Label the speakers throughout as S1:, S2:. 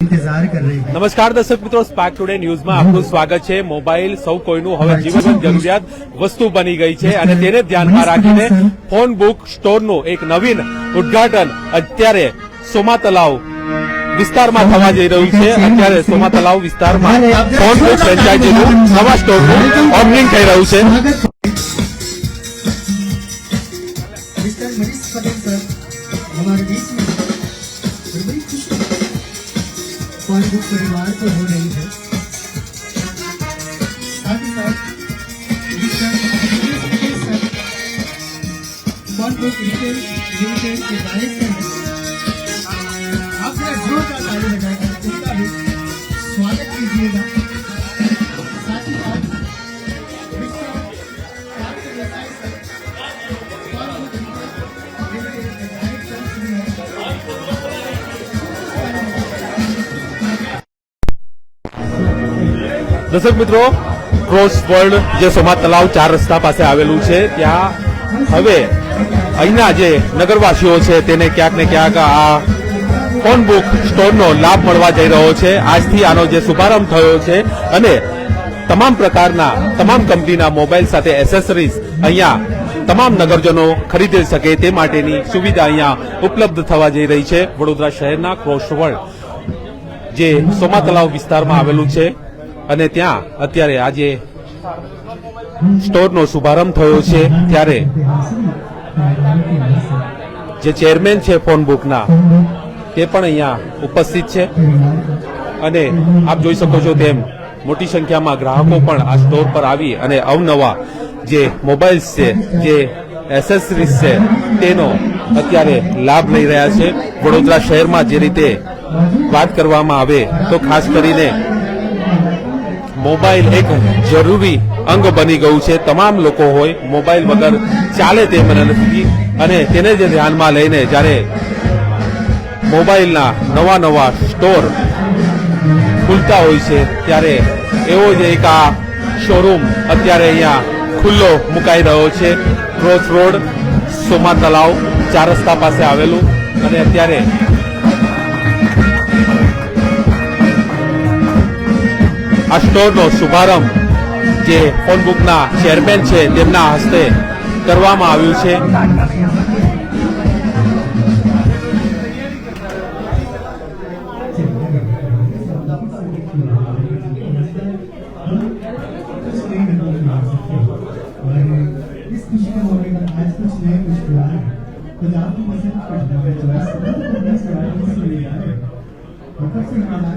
S1: इंतजार कर रहे हैं।
S2: નમસ્કાર દર્શક મિત્રો, સ્પાર્ક ટુડે ન્યૂઝમાં આપનું સ્વાગત છે। મોબાઈલ સૌ કોઈનું હવે જીવન જરૂરિયાત વસ્તુ બની ગઈ છે અને તેને ધ્યાનમાં રાખીને ફોન બુક સ્ટોરનું એક નવીન ઉદ્ઘાટન અત્યારે સોમા તલાવ વિસ્તારમાં થવા જઈ રહ્યું છે। અત્યારે સોમા તલાવ વિસ્તારમાં ફોન બુક ફ્રેન્ચાઇઝીનું નવા સ્ટોરનું ઓપનિંગ થઈ રહ્યું છે।
S1: मिस्टर मनीष पटेल सर हमारे बीच में बड़ी खुशी फॉन बुक परिवार को हो रही है। साथ ही साथ mister Manish Patel sir phone book retail limited के डायरेक्टर हैं। आप जरा जोरदार ताली बजाकर उनका भी स्वागत कीजिएगा। साथ ही साथ mister Parth Desai sir phone book limited के डायरेक्टर हैं।
S2: દર્શક મિત્રો, ક્રોસ વર્લ્ડ જે સોમા તલાવ 4 રસ્તા પાસે આવેલું છે ત્યાં હવે અહીંના જે નગરવાસીઓ છે તેને ક્યાંક ને ક્યાંક આ ફોન બુક સ્ટોરનો લાભ મળવા જઈ રહ્યો છે। આજથી આનો જે શુભારંભ થયો છે અને તમામ પ્રકારના તમામ કંપનીના મોબાઈલ સાથે એસેસરીઝ અહીંયા તમામ નગરજનો ખરીદી શકે તે માટેની સુવિધા અહીંયા ઉપલબ્ધ થવા જઈ રહી છે। વડોદરા શહેરના ક્રોસ વર્લ્ડ જે સોમા તલાવ વિસ્તારમાં આવેલું છે અને ત્યાં અત્યારે આજે સ્ટોરનો શુભારંભ થયો છે ત્યારે જે ચેરમેન છે ફોન બુકના તે પણ અહીંયા ઉપસ્થિત છે અને આપ જોઈ શકો છો તેમ મોટી સંખ્યામાં ગ્રાહકો પણ આ સ્ટોર પર આવી અને અવનવા જે મોબાઈલ્સ છે જે એસેસરીઝ છે તેનો અત્યારે લાભ લઈ રહ્યા છે। વડોદરા શહેરમાં જે રીતે વાત કરવામાં આવે તો ખાસ કરીને મોબાઈલ એક જરૂરી અંગ બની ગયું છે। તમામ લોકો હોય મોબાઈલ વગર ચાલે તેમ નથી અને તેને જે ધ્યાનમાં લઈને જ્યારે મોબાઈલના નવા સ્ટોર ખુલતા હોય છે ત્યારે એવો જ એક આ શોરૂમ અત્યારે અહીંયા ખુલ્લો મુકાઈ રહ્યો છે। ક્રોસ રોડ સોમા તલાવ 4 રસ્તા પાસે આવેલું અને અત્યારે આ સ્ટોરનો શુભારંભ જે ફોન બુકના ચેરમેન છે તેમના હસ્તે કરવામાં આવ્યું છે।
S1: इस खुशी का मौके पर आज कुछ नए कुछ हुआ है तो आपकी पसंद कुछ नया चॉइस कब से हमारा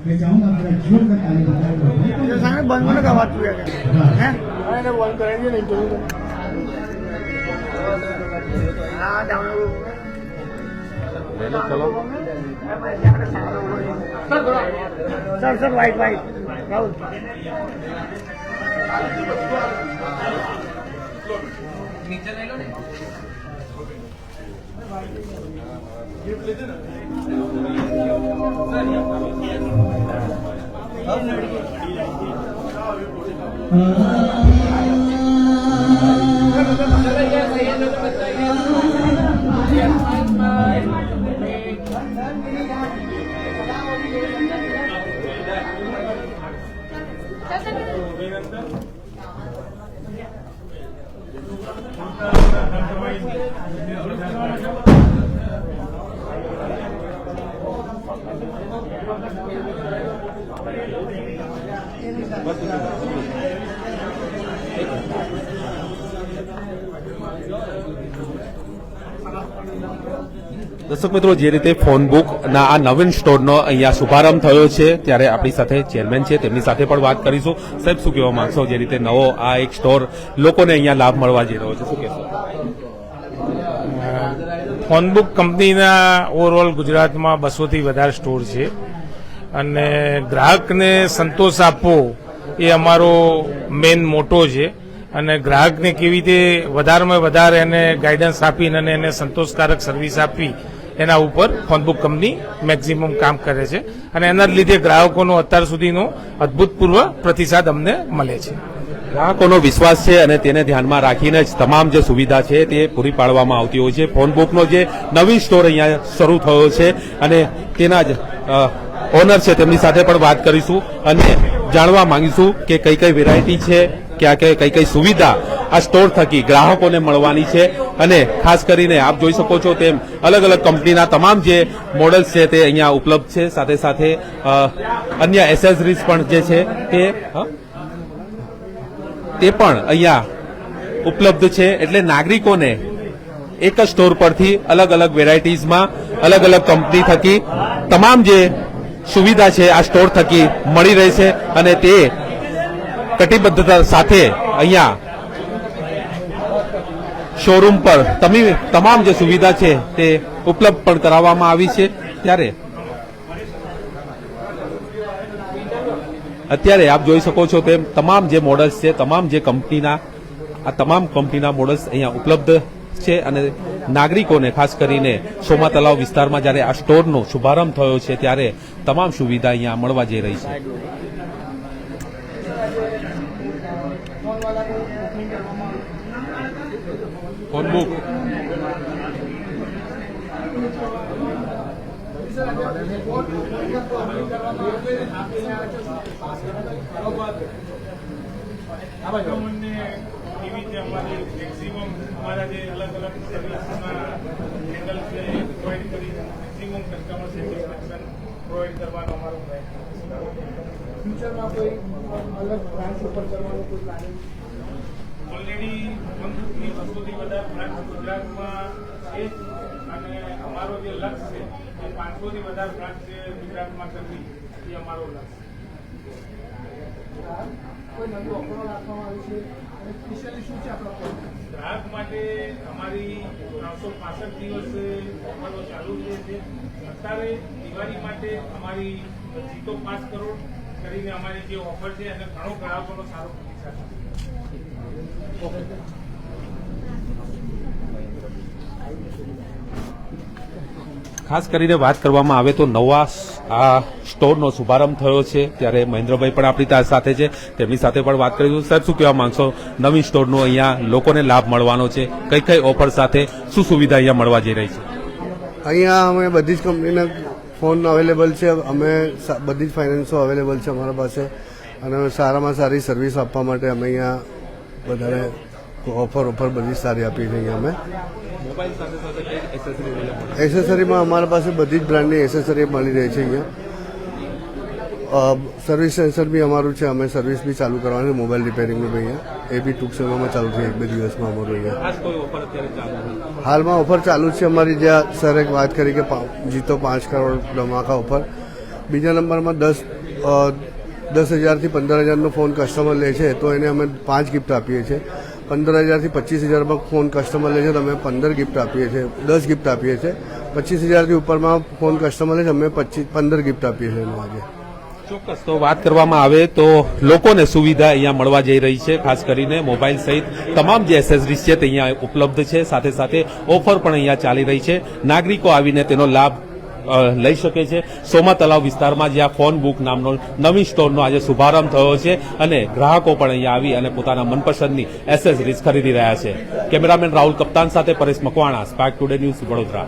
S1: मैं चाहूंगा मेरा जोर का ताली बजाएगा।
S3: सामने बंद होने का बात हुआ है मैंने बंद करेंगे नहीं तो हाँ
S2: चलो
S3: सर वाइट राहुल नीचे ले लो
S2: દર્શક મિત્રો, જે રીતે ફોન બુકના આ નવીન સ્ટોરનો અહીંયા શુભારંભ થયો છે ત્યારે આપણી સાથે ચેરમેન છે તેમની સાથે પણ વાત કરીશું। સાહેબ, શું કહેવા માંગશો? જે રીતે નવો આ એક સ્ટોર લોકોને અહીંયા લાભ મળવા જઈ રહ્યો છે, શું કહેશો?
S4: ફોન બુક કંપનીના ઓવરઓલ ગુજરાતમાં 200થી વધારે સ્ટોર છે અને ગ્રાહકને સંતોષ આપવો એ અમારો મેઇન મોટો છે અને ગ્રાહકને કેવી રીતે વધારેમાં વધારે એને ગાઈડન્સ આપીને અને એને સંતોષકારક સર્વિસ આપવી એના ઉપર ફોન બુક કંપની મેક્સિમમ કામ કરે છે અને એના લીધે ગ્રાહકોનો અત્યાર સુધીનો અભૂતપૂર્વ પ્રતિસાદ અમને મળે છે।
S2: ગ્રાહકોનો વિશ્વાસ છે અને તેને ધ્યાનમાં રાખીને જ તમામ જે સુવિધા છે તે પૂરી પાડવામાં આવતી હોય છે. ફોન બુકનો જે નવી સ્ટોર અહીંયા શરૂ થયો છે અને તેના જ ઓનર છે તેમની સાથે પણ વાત કરીશું અને જાણવા માંગીશું કે કઈ કઈ વેરાયટી છે, ક્યાં કઈ કઈ સુવિધા આ સ્ટોર થકી ગ્રાહકોને મળવાની છે અને ખાસ કરીને આપ જોઈ શકો છો તેમ અલગ અલગ કંપનીના તમામ જે મોડલ્સ છે તે અહીંયા ઉપલબ્ધ છે. સાથે સાથે અન્ય એસેસરીઝ પણ જે છે તે પણ અહીંયા ઉપલબ્ધ છે. એટલે નાગરિકોને એક જ સ્ટોર પરથી અલગ અલગ વેરાયટીઝમાં અલગ અલગ કંપની થકી તમામ જે સુવિધા છે આ સ્ટોર થકી મળી રહેશે અને તે કટિબદ્ધતા સાથે અહીંયા શોરૂમ પર તમામ જે સુવિધા છે તે ઉપલબ્ધ પણ કરાવવામાં આવી છે. ત્યારે અત્યારે આપ જોઈ શકો છો તેમ તમામ જે મોડલ્સ છે, તમામ જે કંપનીના આ તમામ કંપનીના મોડલ્સ અહીંયા ઉપલબ્ધ છે અને નાગરિકોને ખાસ કરીને સોમા તલાવ વિસ્તારમાં જ્યારે આ સ્ટોરનો શુભારંભ થયો છે ત્યારે તમામ સુવિધા અહીંયા મળવા જઈ રહી છે. ફોન બુક
S4: કસ્ટમરને એવી રીતે અમારી મેક્સિમમ અમારા જે અલગ અલગ સર્વિસના એંગલ છે પ્રોવાઈડ કરી મેક્સિમમ કસ્ટમર સેટિસ્ફેક્શન પ્રોવાઈડ કરવાનો અમારો પ્રયત્ન.
S3: ફ્યુચરમાં કોઈ અલગ બ્રાન્ચ ઉપર કરવાનો કોઈ પ્લાનિંગ?
S4: ઓલરેડી 150 200થી વધારે બ્રાન્ચ ગુજરાતમાં છે અને અમારો જે લક્ષ્ય છે એ 500થી વધારે બ્રાન્ચ ગુજરાતમાં કરવી એ અમારો લક્ષ્ય.
S3: કોઈ નવી ઓફરો રાખવામાં આવી છે અને સ્પેશિયલી શું છે આપણા પર?
S4: ગ્રાહક માટે અમારી 365 દિવસ ઓફરો ચાલુ રહે છે. અત્યારે દિવાળી માટે અમારી જીતો 5 કરોડ કરીને અમારી જે ઓફર છે અને ઘણો ગ્રાહકોનો સારો પ્રતિસાદ છે.
S2: ખાસ કરીને વાત કરવામાં આવે તો નવા આ સ્ટોરનો શુભારંભ થયો છે ત્યારે મહેન્દ્રભાઈ પણ આપણી સાથે છે, તેમની સાથે પણ વાત કરીશું. સર, શું કહેવા માંગશો? નવી સ્ટોરનો અહીંયા લોકોને લાભ મળવાનો છે, કઈ કઈ ઓફર સાથે શું સુવિધા અહીંયા મળવા જઈ રહી છે?
S5: અહીંયા અમે બધી જ કંપનીના ફોન અવેલેબલ છે, અમે બધી જ ફાઇનાન્સો અવેલેબલ છે અમારા પાસે અને સારામાં સારી સર્વિસ આપવા માટે અમે અહીંયા વધારે ઓફર બધી સારી આપી છે. અહીંયા અમે
S2: મોબાઈલ સાથે સાથે કઈ એસેસરી મળે?
S5: એસેસરીમાં અમારા પાસે બધી જ બ્રાન્ડની એસેસરી મળી રહી છે. અહીંયા સર્વિસ સેન્ટર બી અમારું છે, અમે સર્વિસ બી ચાલુ કરવાની મોબાઈલ રિપેરિંગનું બી અહીંયા એ બી ટૂંક સમયમાં ચાલુ છે, 1-2 દિવસમાં અમારું અહીંયા.
S2: ખાસ કોઈ ઓફર અત્યારે ચાલુ છે?
S5: હાલમાં ઓફર ચાલુ છે અમારી, જ્યાં સરે વાત કરી કે જીતો 5 કરોડ ધમાકા ઓફર. બીજા નંબરમાં 10,000થી 15,000નો ફોન કસ્ટમર લે છે તો એને અમે 5 ગિફ્ટ આપીએ છીએ. 15,000થી 25,000માં ફોન કસ્ટમર લે છે તો અમે 15 ગિફ્ટ આપીએ છીએ, 10 ગિફ્ટ આપીએ છીએ. 25,000થી ઉપરમાં ફોન કસ્ટમર લે છે અમે 15 ગિફ્ટ આપીએ છીએ એનું આજે.
S2: ચોક્કસ. તો વાત કરવામાં આવે તો લોકોને સુવિધા અહીંયા મળવા જઈ રહી છે, ખાસ કરીને મોબાઈલ સહિત તમામ જે એસેસરીઝ છે તે અહીંયા ઉપલબ્ધ છે. સાથે સાથે ઓફર પણ અહીંયા ચાલી રહી છે, નાગરિકો આવીને તેનો લાભ લઈ શકે છે. સોમા તલાવ વિસ્તારમાં જ્યાં ફોન બુક નામનો નવી સ્ટોરનો આજે શુભારંભ થયો છે અને ગ્રાહકો પણ અહીંયા આવી અને પોતાના મનપસંદની એસેસરીઝ ખરીદી રહ્યા છે. કેમેરામેન રાહુલ કપ્તાન સાથે Paresh Makwana, spark today news, Vadodara.